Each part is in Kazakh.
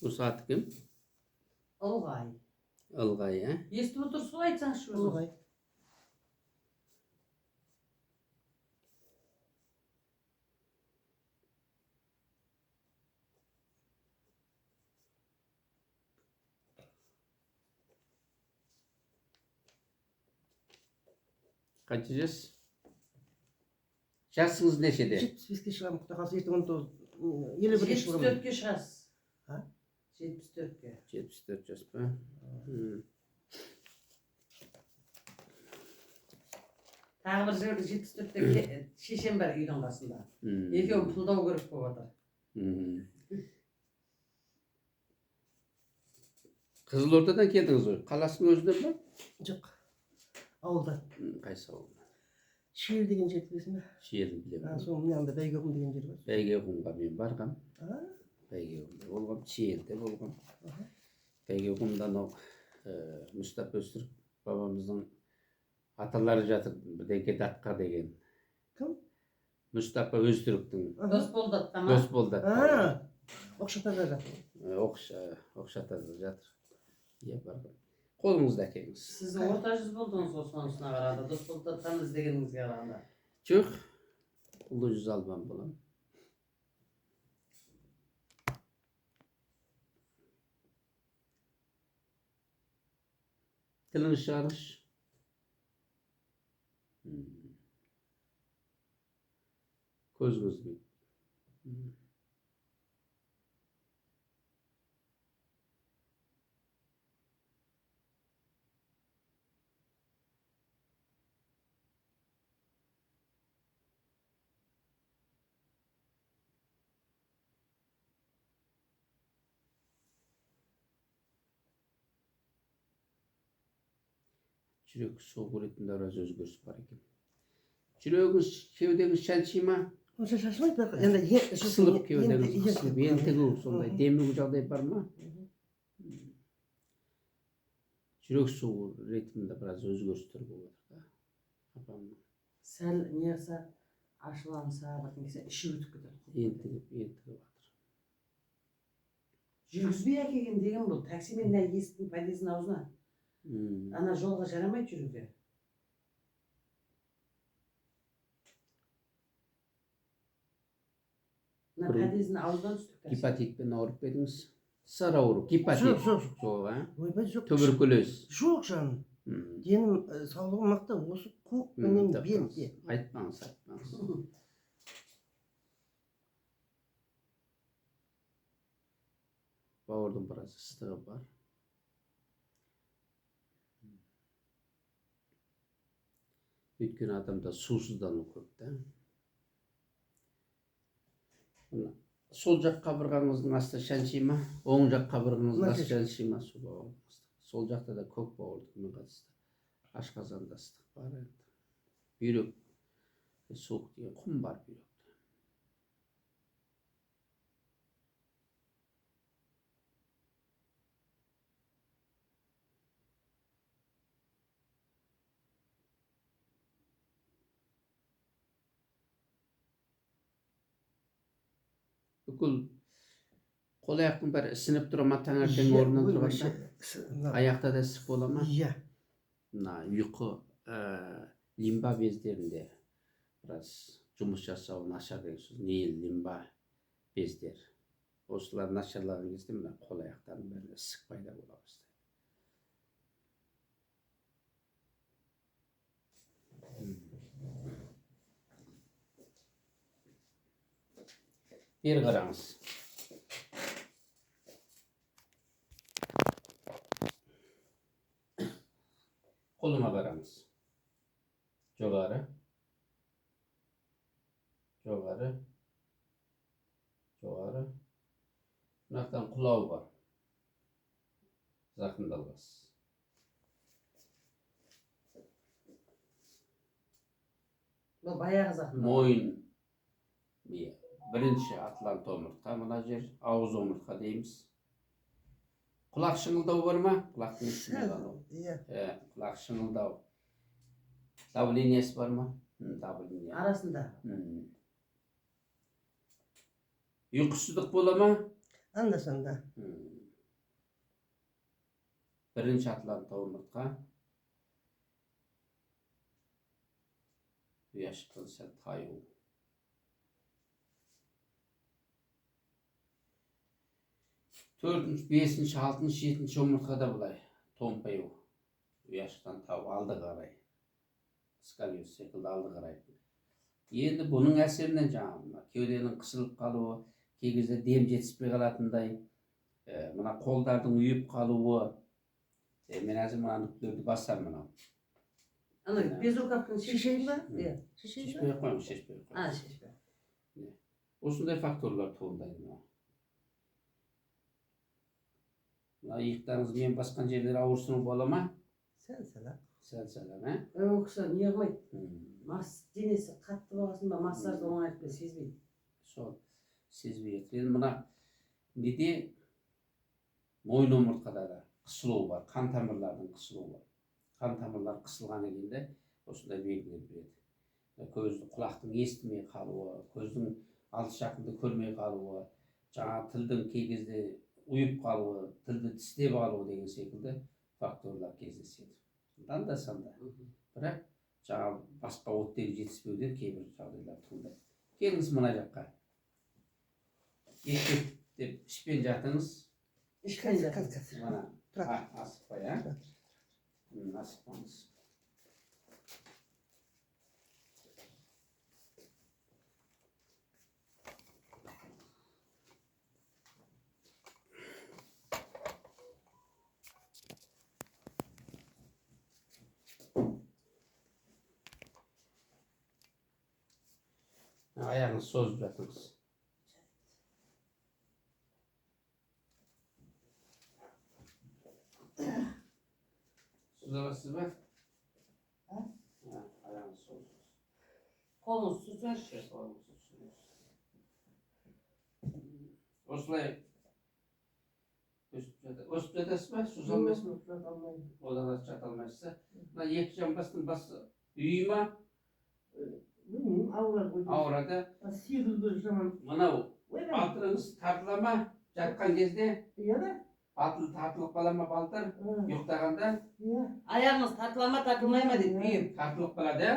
Bu saat kim? Ilgay. Ilgay ha? Естіп отырсыз ғой айтсаңызшы өзіңіз. Ылғай. Kaç yaşınız? Жасыңыз нешеде? 75-ке шығамын, құдай қаласа ертең 19 елу бірге шығамын. 74-ке шығасыз. Ha? 74-ке. 74 yaş mı? Тағы бір жерде 74-те шешем бар үйдің қасында. Екеуін пұлдау керек болып отыр. Kızılordu'dan geldiniz o. Kalasının özünden mi? Жоқ. Ауылда. Қайсы ауылда? Шиел деген жерді білесің бе? Шиелін білемін. Соның мынандай Бәйгеқұм деген жер бар. Бәйгеқұмға мен барғам. Бәйгеқұмда болғам, Шиелде болғам. Бәйгеқұмдан ол Мұстапа Өзтүрік бабамыздың аталары жатыр, бірдеңке датқа деген. Кім? Мұстапа Өзтүріктің Досболдатта ма? Досболдатта. Оқшатада жатыр. Оқшатада жатыр. Иә, барғам. Қолыңызды әкеңіз. Сіз орта жүз болдыңыз ғой сонысына қарағанда, Досболдаттан іздегеніңізге қарағанда. Жоқ, ұлы жүз албан болам. Тіліңіз шығарыш. Көзіңіз бүй. Жүрек соғу көретінде араз өзгеріс бар екен. Жүрегіңіз, кеудеңіз шанши ма? Онша шашылмайды, бірақ енді Қысылып кеудеңіз қысылып, ентігу сондай демігу жағдай бар ма? Жүрек соғу ретімінде біраз өзгерістер болып отыр да. Апамның. Сәл неғса ашыланса, бірдеңесе іші өтіп кетеді. Ентігіп жатыр. Жүргізбей әкелген деген бұл. Таксимен есіктің подъездің аузына. Ана жолға жарамайды жүруге. Мына подъездің аузынан түстік. Гепатитпен ауырып едіңіз? Сары ауру, гепатит. Жоқ. Жоқ, а? Ойбай, жоқ. Туберкулез. Жоқ, жаным. Денім саулығым мықты, осы қуық менен белде. Айтпаңыз. Бауырдың біраз ыстығы бар. Өйткені адамда сусыздану көп та. Сол жақ қабырғаңыздың асты шанши ма? Оң жақ қабырғаңыздың асты шанши ма? Сол жақта да көк бауырдың қатысты. Ашқазанда ыстық бар енді. Бүйрек суық деген құм бар бүйректе. Бүкіл қол аяқтың бәрі ісініп тұра ма таңертең орнынан тұрғанда? Аяқта да ісік бола ма? Иә. Мына ұйқы лимба бездерінде біраз жұмыс жасауы нашар деген сөз. Нейіл лимба бездер. Осылар нашарлаған кезде мына қол аяқтардың бәрінде ісік пайда бола бастайды. Бері қараңыз. Қолыма қараңыз. Жоғары. Мынақтан құлау бар. Зақымдалғасыз. Бұл баяғы зақымдалғасы. Мойын. Бірінші атлант омыртқа, мына жер ауыз омыртқа дейміз. Құлақ шыңылдау бар ма? Құлақтың үстіне қалу. Құлақ шыңылдау. Давлениесі бар ма? Давление. Арасында. Ұйқысыздық бола ма? Анда-санда. Birinci Atlanta umurtqa. Yaşıkılsa tayu. Dördüncü, beşinci, altıncı, yedinci umurtkada bulay. Tompayu. Yaşıktan tavu aldı qaray. Skalius sekildi aldı qaray. Endi bunun əserinden жаңағы кеуденің қысылып қалуы, кей кезде дем жетіспей қалатындай, мына қолдардың үйіп қалуы. Мен әзір мына нүктелерді бассам мына. Ana bezrukavkani Şişeyim şişeyim mi? mi? Şişeyim Шешпей mi? қойыңыз, шешпей қойыңыз. Ha şişme. Осындай факторлар туындайды мына. Мына иықтарыңыз мен басқан жерлер ауырсыну бола ма? Sen sana. Сәл-сәл, ә? O kişi niye koymaydı? Denesi қатты болғасын ба массажды оңайлықпен сезбейді. Сол сезбей кетті. Енді мына неде мойын омыртқада да қысылу бар, қан тамырлардың қысылуы бар. Қан тамырлар қысылғаннан кейін де осындай белгілер береді. Көзді, құлақтың естімей қалуы, көздің алыс жақынды көрмей қалуы, жаңа тілдің кей кезде ұйып қалуы, тілді тістеп қалуы деген секілді факторлар кездеседі. Анда-санда. Бірақ жаңа басқа оттегі жетіспеуден кейбір жағдайлар туындайды. Келіңіз мына жаққа. Деп ішпен жатыңыз. İşkence. Мына Тұра. асықпай, ә? Асықпаңыз. Аяғыңыз созып жатыңыз. Соза аласыз ба? Аяғыңыз созыңыз. Kolunu süzerşi. Осылай өсіп жатасыз ба? Соза алмайсыз ба? Одан да жата алмайсыз. Мына екі жамбастың басы үйі ма? Bilmiyorum avrar koydu. Ауырады. Sıyırıldı zaman. Мынау балтырыңыз тартыла ма? Жатқан кезде Ya da. батыл тартылып қала ма балтыр? Ұйықтағанда Ya. Ayağınız takılama takılmay mı deyip büyüyüp. тартылып қалады.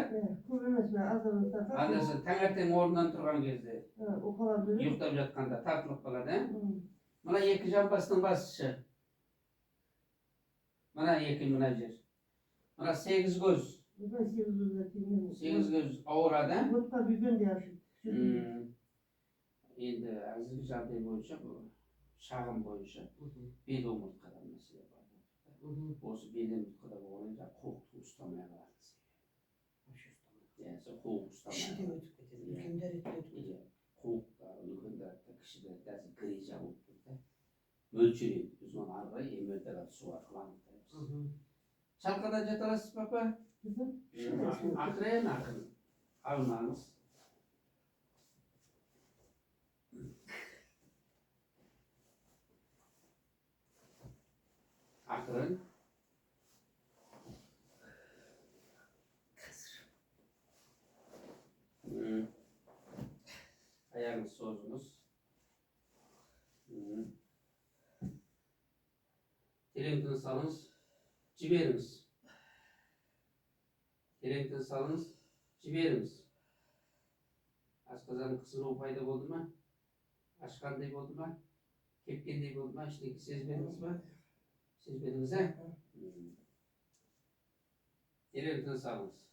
Көрмесine azalır takar. Андасы таңертең орнынан тұрған кезде O kadar böyle. ұйықтап жатқанда тартылып қалады. Мына екі жамбастың басышы. Мына екі мына жер. Мына сегіз көз. Ben sıyırıldı zaten. Сегіз көз ауырады. Vodka büyüdün diye aşık. Енді әзіргі жағдай бойынша бұл шағым бойынша бел омыртқада мәселе бар. Осы бел омыртқада болғаннан жаңағы қуықты ұстамай қалады. Сол қуық Kişi de ұстамай ötüp кетеді. Үлкендер өтіп кетеді. қуықта үлкендер кішілер қазір грижа болып кетті. Мөлшереді. Біз оны ары қарай эмердіға түсу арқылы анықтаймыз. Шалқада жата аласыз папа? Ақырын ақырын. Алынаңыз. Ақырын. Аяғыңыз созыңыз. Терең тыныс алыңыз. Жіберіңіз. Терең тыныс алыңыз. Жіберіңіз. Асқазанның қысылуы пайда болды ма? Ашқандай болды ма? Кепкендей болды ма? Ештеңе сезбедіңіз ба? Сезбедіңіз, ә? Терең тыныс алыңыз.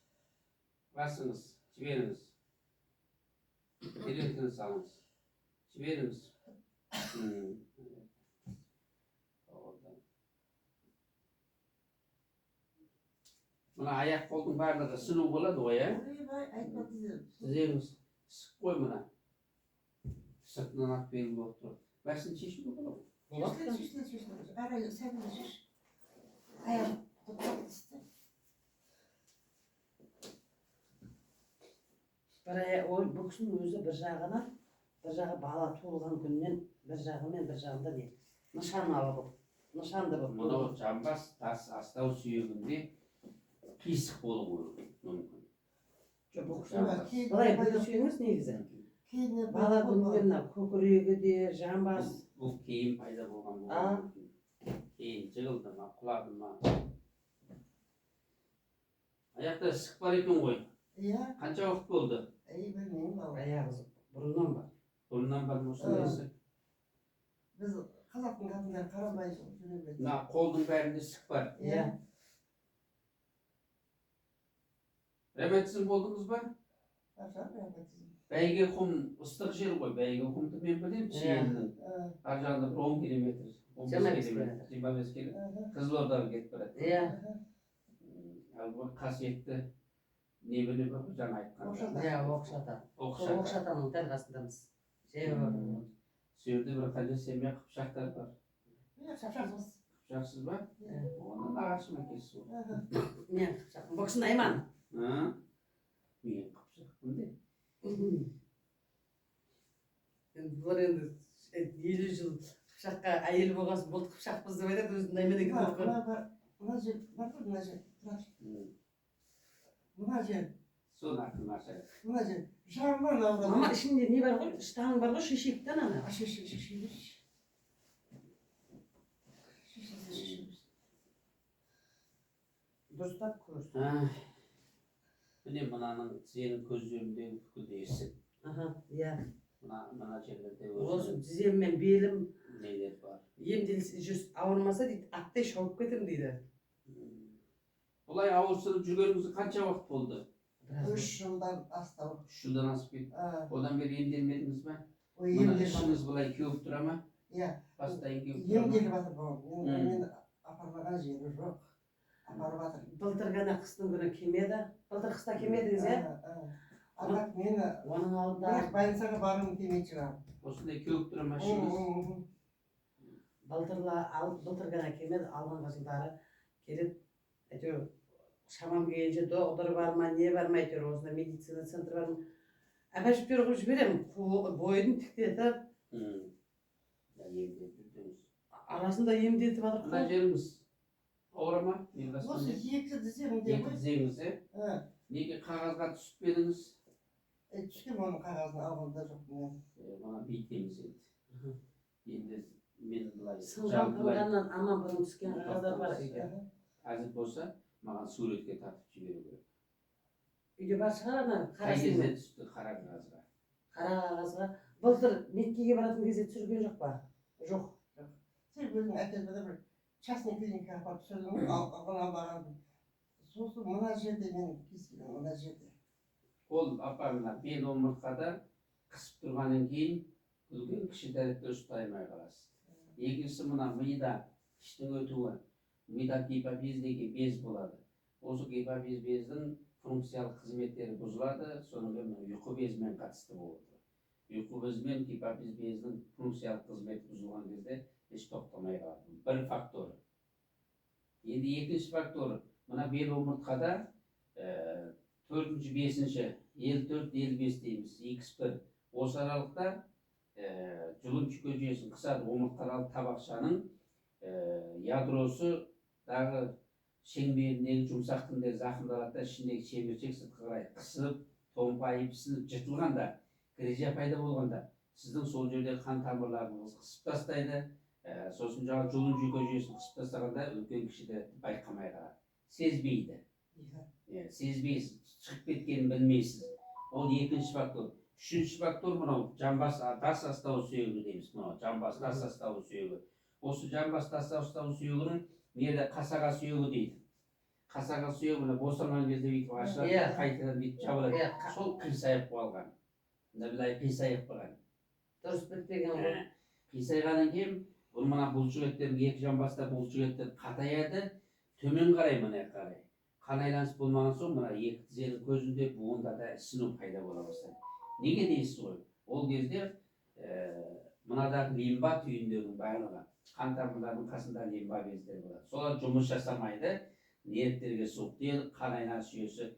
Басыңыз. Жіберіңіз. Терең тыныс алыңыз. Жіберіңіз. Мына аяқ қолдың барлығы сыну болады ғой, ә? Тізеңіз сық қой мына. Сыртынан ақ белгі болып тұр. Бәрсін шешуге болады. Arayı sen de şiş. Ayağım tutmak ister. Bu kişinin өзі бір жағына, бір жағы бала туылған күннен бір жағымен бір жағында не? Нышан алып, нышанды болып. Мынау жамбас тас астау сүйегінде қисық болуы мүмкін. Былай білсеңіз негізі. Бала күнінен көкірегі де, жамбас. Бұл кейін пайда болған болуы мүмкін. жығылды ма, құлады ма? Аяқта ісік бар екен ғой. Иә. Қанша уақыт болды? Білмеймін ал. Аяғы бұрыннан бар. Бұрыннан бар ма осындай ісік? Біз қазақтың қатындары қарамай жүре береді. Мына қолдың бәрінде ісік бар. Иә. Ревматизм болдыңыз ба? Бәйге құм ыстық жер ғой. Бәйге құмды мен білемін. Шиелінің. Ар жағында бір 10 километр. 15 километр. 25 километр. Қызылордаға кетіп барады. Иә. Ал бұл қасиетті не біле бір жаңа айтқан. Иә, оқшата. Оқшатаның дәл қасындамыз. Сүйерде бір қандай семья қыпшақтар бар. Шапшақсыз. Қыпшақсыз ба? Оның нағашы әкесі ғой. Мен қыпшақпын. Бұл кісінің Айман. Мен қыпшақпын де. Бұл енді 50 жыл қыпшаққа әйел болған соң болды қыпшақпыз деп айтады, өзінің Айман екен деп қойды. Мына жер бар ғой, мына жер. Мына жер. Соны ақын ашайық. Мына жер. Жағынан алған. Мама ішінде не бар ғой? Штаң бар ғой, шешектен ана. Дұрыстап көрсін. Міне мынаның сенің көздеріндегі бүкіл ісік. Иә. Мына жерлерде Осы тізем мен белім нелер бар. емделсе жүріс ауырмаса дейді, аттай шауып кетемін дейді. Бұлай ауырсынып жүргеніңізге қанша уақыт болды? 3 жылдан асты. 3 жылдан асып кетті. Одан бері емделмедіңіз ба? Ой, Мына ішіңіз былай кеуіп тұра ма? Иә. Бастайын кеуіп тұра ма? Емделіп жатыр бұл. Мен апармаған жері жоқ. Апарып жатыр. Былтыр ғана қыстың күні келмеді. Былтыр қыста келмедіңіз, иә? Ағат мені оның алдында бірақ больницаға барғым келмейді шығар. Осындай кеуіп тұра ма ішіңіз? былтыр ғана келмеді, алғанғы жылдары келіп, әйтеуір шамам келгенше доғдыр бар ма, не бар ма, әйтеуір осында медицина центрі бар ма. Әпәжіптер қылып жіберемін, бойын тіктетіп. Емдеп жүрдіңіз. Арасында емдетіп жатыр. Мына жеріңіз ауыра ма? Осы екі тіземде Екі тізеңіз, е? Неге қағазға түсіп едіңіз? Түскен оның қағазын алғанда жоқ мен. Мана бүйтеміз енді. Енді мен былай Сынғаннан аман бұрын түскен қағаздар бар үйде. Әзір болса, маған суретке тартып жіберу керек. Үйде бар шығар ана қара Қай кезде сыммен. түсті қара қағазға? Қара қағазға. Былтыр Меккеге баратын кезде түсірген жоқ па? Жоқ. Сен өзің әкелді бір частный клиникаға апарып түсірдің, алған. Сосын мына жерде мен кескенім, мына жерде. Ол апаңна бел омыртқада қысып тұрғаннан кейін үлкен кіші дәретті ұстаймай қаласыз. Екіншісі мына мида іштің өтуі. Мида гипофиз деген без болады. Осы гипофиз бездің функциялық қызметтері бұзылады, соның ұйқы безімен қатысты болады. Ұйқы безімен гипофиз бездің функциялық қызметі бұзылған кезде еш тоқтамай қалады. Бір факторы. Енді екінші факторы, мына бел омыртқада 4-ші, 5-ші, 54-55 дейміз, X1. Осы аралықта жұлын жүке жүйесін қысады, омыртқалық табақшаның ядросы дағы шеңберіндегі жұмсақ тіндер зақымдалады да, ішіндегі шеміршек сыртқа қарай қысып, томпайып, сынып, жыртылғанда, грыжа пайда болғанда, сіздің сол жердегі қан тамырларыңыз қысып тастайды, сосын жаңа жұлын жүке жүйесін қысып тастағанда үлкен кішіде байқамай қалады. Сезбейді. Сезбейсіз, шығып кеткенін білмейсіз. Ол екінші фактор. Үшінші фактор мынау жамбас тас астауы сүйегі дейміз. Мынау жамбас тас астауы сүйегі. Осы жамбас тас астауы сүйегінің неде қасаға сүйегі дейді. Қасаға сүйегі мына босанған кезде бүйтіп ашылады, қайтадан бүйтіп жабылады. Сол қисайып қалған. Мына былай қисайып қалған. Дұрыс бітпеген ғой. Қисайғаннан кейін бұл мына бұлшықеттердің екі жамбаста бұлшықеттер қатаяды, төмен қарай мына қарай. Қан айланыс болмаған соң мына екі тізенің көзінде буында да ісіну пайда бола бастайды. Неге дейсіз ғой? Ол кезде мынадағы лимба түйіндерінің барлығы қан тамырларының қасында лимба бездері болады. Солар жұмыс жасамайды, нервтерге суық тиеді, қан айланыс жүйесі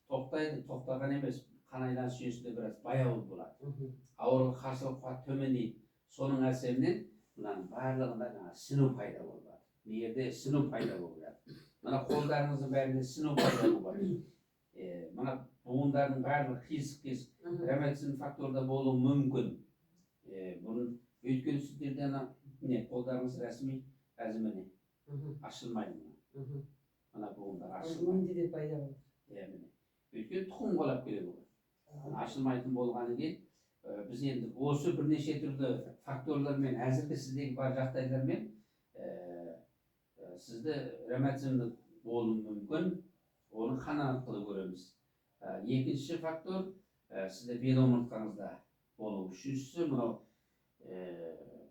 тоқтайды, тоқтаған емес, қан айланыс жүйесінде біраз баяу болады. Ауырлық қарсылық қуат төмендейді. Соның әсерінен мынаның барлығында ісіну пайда болады. Нервде ісіну пайда болады. Мына қолдарыңыздың бәрінде ісіну пайда болады. Мына буындардың барлығы қисық-қисық ревматизм факторда болуы мүмкін. Бұның өйткені сіздерде Mine қолдарыңыз рәсми әзір міне ашылмайды мына. Мына буындар ашылмайды. Менде де пайда болды. Міне. Өйткені тұқым қуалап келеді ғой. Ашылмайтын болғаны кейін біз енді осы бірнеше түрлі факторлармен әзіргі сіздегі бар жағдайлармен сізді ревматизмді болуы мүмкін, оны қан арқылы көреміз. Екінші фактор сізде бел омыртқаңызда болуы. Үшіншісі мынау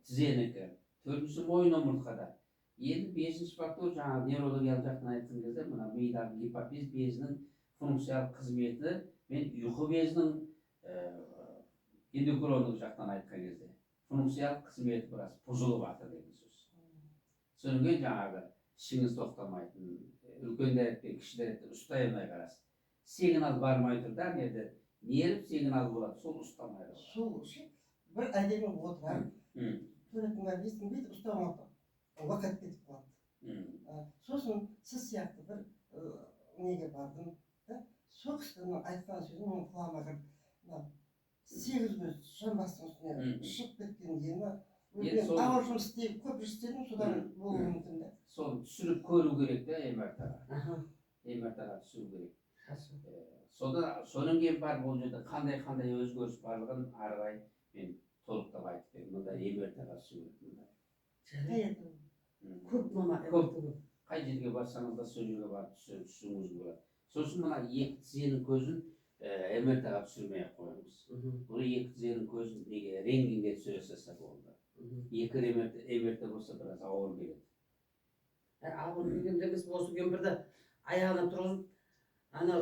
тізенікі. Төртіншісі мойын омыртқада. Енді бесінші фактор жаңағы неврологиялық жақтан айтқан кезде мына мидағы гипофиз безінің функциялық қызметі мен ұйқы безінің эндокриндік жақтан айтқан кезде функциялық қызметі біраз бұзылып жатыр деген сөз. Содан кейін жаңағы ішіңіз тоқтамайтын, үлкен дәреттен кіші дәреттен ұстай алмай қаласыз. Сигнал бармай тұр да, нерв сигнал болады, сол ұстамай қалады. Сол ше бір әдемі отырар. Төреттің бәрі естінбейді, ұстамайды. Уақыт кетіп қалады. Сосын сіз сияқты бір неге бардым. Сол кісінің айтқан сөзін мен құлағыма кіріп, 8 көз жамбастың үстіне шығып кеткен деймі. Ауыр жұмыс істеп, көп істедім, содан болуы мүмкін де. Соны түсіріп көру керек та МРТ-ға. МРТ-ға түсіру керек. Содан кейін барып ол жерде қандай өзгеріс барлығын ары қарай мен толықтап айтып беремін. Мұнда МРТ-ға түсіру керек. Көп мама Қай жерге барсаңыз да сол жерге барып түсіруіңіз болады. Сосын мына екі тізенің көзін МРТ-ға түсірмей-ақ қойыңыз. Бұл екі тізенің көзін рентгенге түсіре салса болды. Екі МРТ болса біраз ауыр келеді. Ауыр келгенде біз осы кемпірді аяғына тұрғызып, анау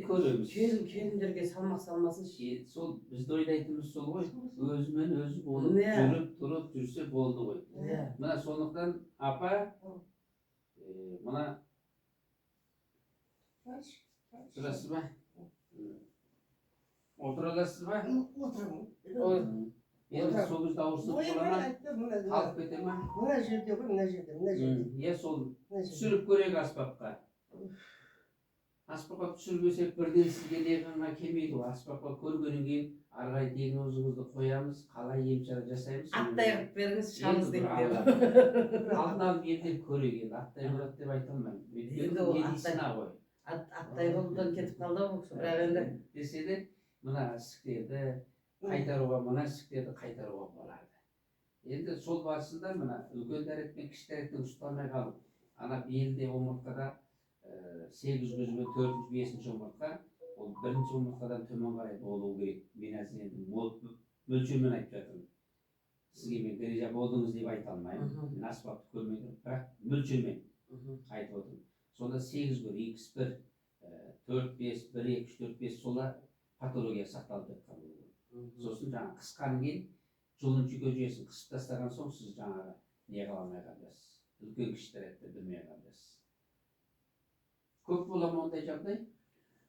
көреміз. Келіндерге салмақ салмасын. Сол бізді ойлайтынымыз сол ғой. Өзімен өзі болып жүріп тұрып жүрсе болды ғой. Мына сондықтан апа мына тұрасыз ба? Отыра аласыз ба? Отырамын. Енді сол кезде ауырсынып бола ма? Қалып кете ма? Мына жерде ғой, мына жерде. Сол түсіріп көрейік аспапқа. Аспапқа түсірмесек бірден сізге неғанға келмейді ғой. Аспапқа көргеннен кейін ары қарай диагнозыңызды қоямыз, қалай ем-шара жасаймыз. Аттай қылып беріңіз, шамыз деп. Алдын алып емдеп көрейік енді. Аттай болады деп айта алмаймын. Медицина ғой. Аттай қолдан кетіп қалды ғой, бірақ енді. Десе де мына ісіктерді қайтаруға, мына ісіктерді қайтаруға болады. Енді сол барысында мына үлкен дәрет пен кіші дәреттен ұстамай қалып, ана белде омыртқада 8 көз бен 4-ші, 5-ші омыртқа, ол 1-ші омыртқадан төмен қарай болуы керек. Мен әзір енді мөлшермен айтып жатырмын. Сізге мен грижа болдыңыз деп айта алмаймын. Мен аспапты көрмедім, бірақ мөлшермен айтып отырмын. Сонда 8 көр, X1, 4, 5, 1, 2, 3, 4, 5 сола патология сақталып жатқан болуы. Сосын жаңағы қысқан кейін жұлын жүйке жүйесін қысып тастаған соң сіз жаңағы не қыла алмай қаласыз. Үлкен кіші дәретті білмей қаласыз. Көп бола ма ондай жағдай?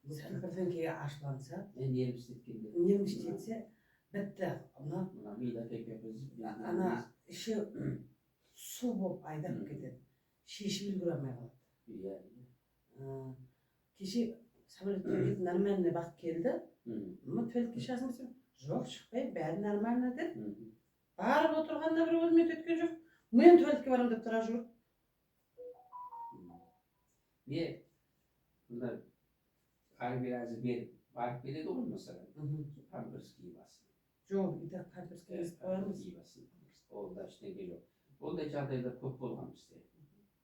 Сәл бірден кейін ашыланса, нерв істеткенде. нерв істетсе, бітті. Мына мида тепе-тез. Ана іші су болып айдап кетеді. Шешіп үлгере алмай қалады. Кеше самолетке кетіп нормальный бақ келді. Туалетке шығасың десем, жоқ шықпай, бәрі нормально деді. Барып отырғанда бір өлмет өткен жоқ. Мен туалетке барам деп тұра жүр. Не? Бұнда әрбір беріп барып келеді ғой мысалы. Памперс киіп алсын. Жоқ, үйде памперс киіп қоямыз. Онда ештеңе жоқ. Ондай жағдайлар көп болған бізде.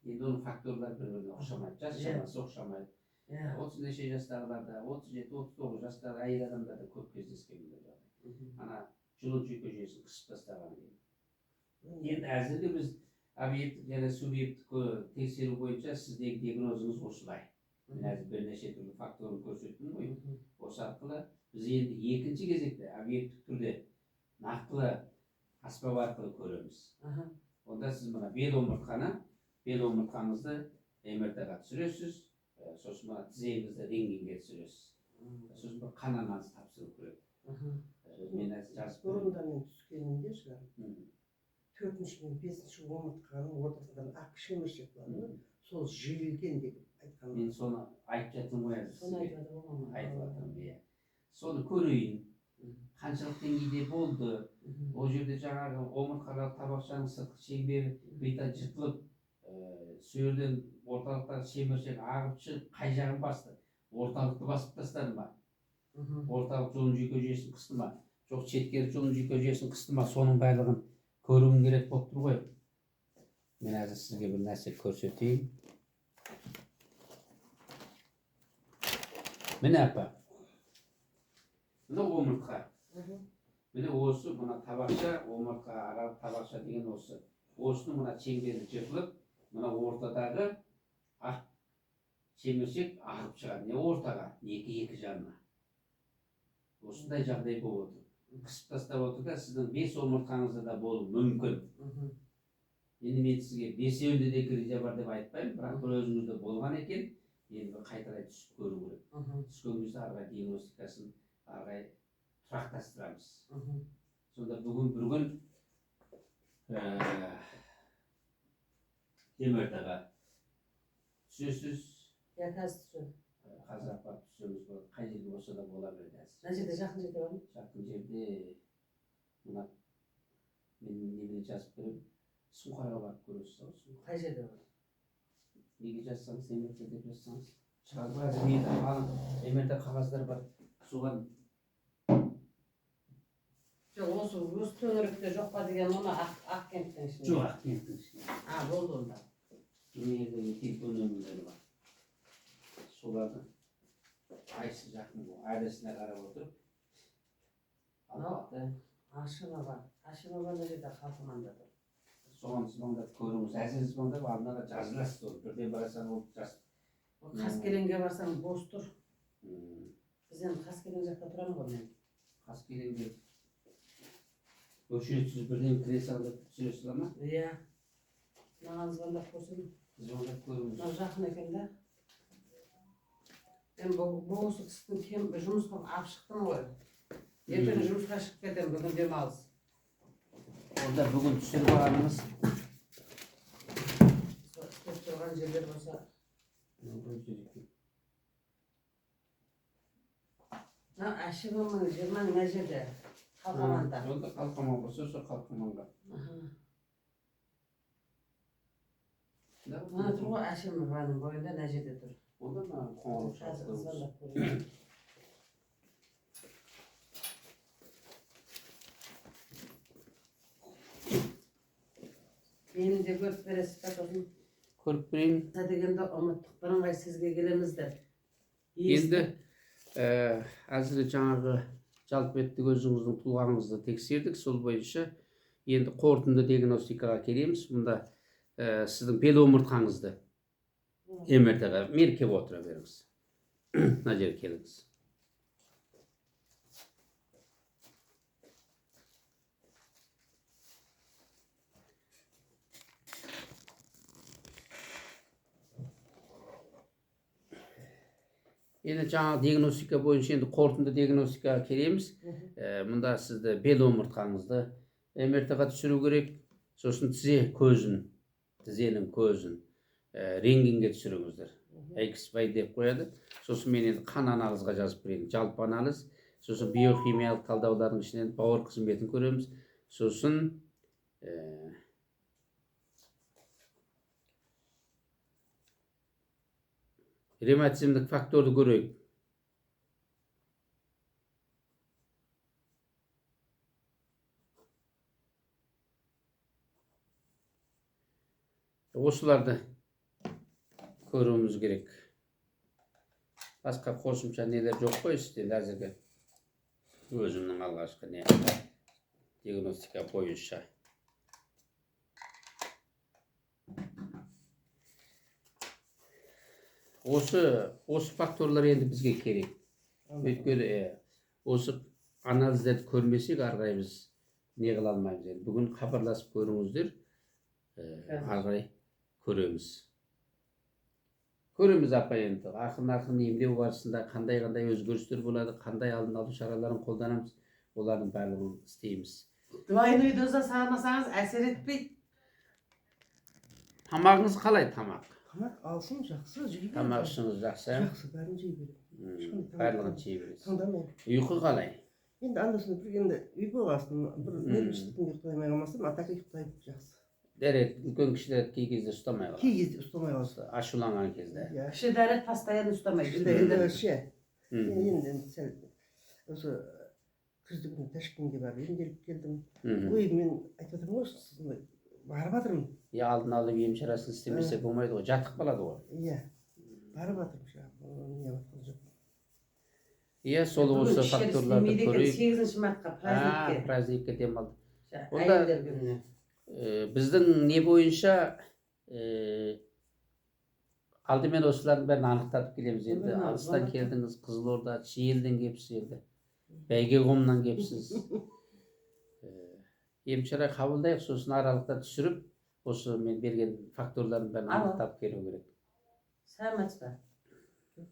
Енді оның факторлар бір-біріне ұқсамайды. Жас шамасы ұқсамайды. 30 неше жастағыларда, 37-39 жастағы әйел адамдарда көп кездескен жағдай. Ана жұлын жүйке жүйесін қысып тастаған кейін. Енді әзірге біз объекттік және субъекттік тексеру бойынша сіздегі диагнозыңыз осылай. Мен әзір бірнеше түрлі факторын көрсеттім ғой. Осы арқылы біз енді екінші кезекте объекттік түрде нақтылы аспап арқылы көреміз. Онда сіз мына бел омыртқаңызды МРТ-ға түсіресіз. Сосын мына тізеңізді рентгенге түсіресіз. Сосын бір қан анализі тапсыру керек. Мен әзір жазып бұрында мен түскенімде шығар. 4-ші мен 5-ші омыртқаның ортасынан ақ шеміршек бар ғой. Сол жиілген деп айтқан. Мен соны айтып жатырмын ғой әзір. Соны айтып жатырмын. Айтып жатырмын, иә. Соны көрейін. Qanchalik dеңгейде болды. О жерде жаңағы омыртқалар табақшаның сыртқы шеңбері бета жыртылып, сол жерден орталықтағы шеміршек ағып шығып, қай жағын басты? Орталықты басып тастады ма? Орталық жұлын жүйке жүйесін қысты ма? Жоқ, шеткері жұлын жүйке жүйесін қысты ма? Соның барлығын көруім керек болып тұр ғой. Мен әзір сізге бір нәрсе көрсетейін. Міне апа. Мына омыртқа. Міне осы, мына табақша, омыртқа аралық табақша деген осы. Осының мына шеңбері жыртылып, мына ортадағы ақ шеміршек ағып шығады. Не ортаға, не екі жағына. Осындай жағдай болып отыр. Қысып тастап отыр да, сіздің 5 омыртқаңызда да болуы мүмкін. Енді мен сізге 5-еуінде де кризе бар деп айтпаймын, бірақ бір өзіңізде болған екен, енді қайталай түсіп көру керек. Түскен кезде арғы диагностикасын арғы тұрақтастырамыз. Сонда бүгін бір күн Теміртаға түсесіз. Я қазір түсемін. Қазір апарып түсеміз болады. Қай жерде болса да бола береді. Мына жерде жақын жерде бар ма? Жақын жерде мына мен немен жазып беремін. Сұңқарға барып көресіз. Қай жерде бар? Неге жазсаңыз, Темірте деп жазсаңыз. Шығады қазір менде қалың Темірте қағаздар бар. Соған Жоқ, осы төңіректе жоқ па деген оны Ақкенттің ішінде. жоқ, Ақкенттің ішінде. Болды онда. Менде телефон нөмірлері бар. Соларды қайсы жақын бұл адресіне қарап отырып. Ашына бар. Ашына бар жерде Қалқыманда тұр. Соған звондап көріңіз. Әзір звондап алдына жазыласыз ол. Бірден барасаң ол жаз. Қаскелеңге барсаң бос тұр. Біз енді Қаскелең жақта тұрамын ғой мен. Қаскелеңге өшіретсіз бірден кіре салып түсіресіз ма? Иә. Маған звондап көрсін. Звондап көріңіз. Мынау жақын екен да. Мен бұл осы кісінің жұмысқа алып шықтым ғой. Ертең жұмысқа шығып кетемін, бүгін демалыс. Онда бүгін түсіріп алғаныңыз. Істеп тұрған жерлер болса. Әшімімнің 20 мына жерде. Қалқаманда. Онда Қалқаман болса, сол Қалқаманға. Мына тұр ғой Әшімованың бойында мына жерде тұр. Онда мына қоңырау шалып көріңіз. Мені де көріп бересіз ба сосын? Көріп берейін. Дегенде ұмыттық, бірыңғай сізге келеміздер. Енді әзір жаңағы жалпы еттік өзіңіздің тұлғаңызды тексердік. Сол бойынша енді қорытынды диагностикаға келеміз. Мұнда сіздің бел омыртқаңызды МРТ-ға меркеп отыра беріңіз. Мына жерге келіңіз. Енді жаңағы диагностика бойынша енді қорытынды диагностикаға келеміз. Мұнда сізді бел омыртқаңызды МРТ-ға түсіру керек. Сосын тізенің көзін рентгенге түсіріңіздер. X-ray деп қояды. Сосын мен енді қан анализға жазып берейін. Жалпы анализ. Сосын биохимиялық талдаулардың ішінен бауыр қызметін көреміз. Сосын ревматизмдік факторды көрейік. Осыларды көруіміз керек. Басқа қосымша нелер жоқ қой сізде әзірге. Өзімнің алғашқы диагностика бойынша. Осы факторлар енді бізге керек. Өйткені осы анализдерді көрмесек арғай біз не қыла алмаймыз. Бүгін хабарласып көріңіздер, арғай көреміз. Көреміз апа енді. Ақын емдеу барысында қандай өзгерістер болады, қандай алдын алу шараларын қолданамыз, олардың барлығын істейміз. Двойной доза салмасаңыз әсер етпейді. Тамағыңыз қалай тамақ? Тамақ алсын жақсы, жей береді. Тамақ ішіңіз жақсы? Жақсы, бәрін жей береді. Барлығын жей бересіз. Таңдамай. Ұйқы қалай? Енді анда-санда бір енді үй болғасын, бір нервничтігімге ұйықтамай қалмасам, а так ұйықтаймын жақсы. Дәрет үлкен кішілер кей кезде ұстамай қалады. Кей кезде ұстамай қалса. Ашуланған кезде. Иә. Кіші дәрет постоянно ұстамайды. Енді вообще. Мгм. Енді сәл осы күздігін Ташкентке барып емделіп келдім. Мгм. Ой, мен айтып отырмын ғой, сондай барып жатырмын. Я алдын алып ем шарасын істемесе болмайды ғой. Жатып қалады ғой. Иә. Барып жатырмын жаңағы. Не жатқан жоқ. Иә, сол осы факторларды көрейік. 8 мартқа праздникке. Праздникке демалды. Әйелдер күніне. Біздің не бойынша алдымен осылардың бәрін анықтатып келеміз. Енді алыстан келдіңіз, Қызылорда, Шиелден кепсіз енді. Бәйгеқомнан кепсіз. Емшара қабылдайық, сосын аралықта түсіріп, осы мен берген факторлардың бәрін анықтап келу керек. Сәлеметсіз бе? Жоқ,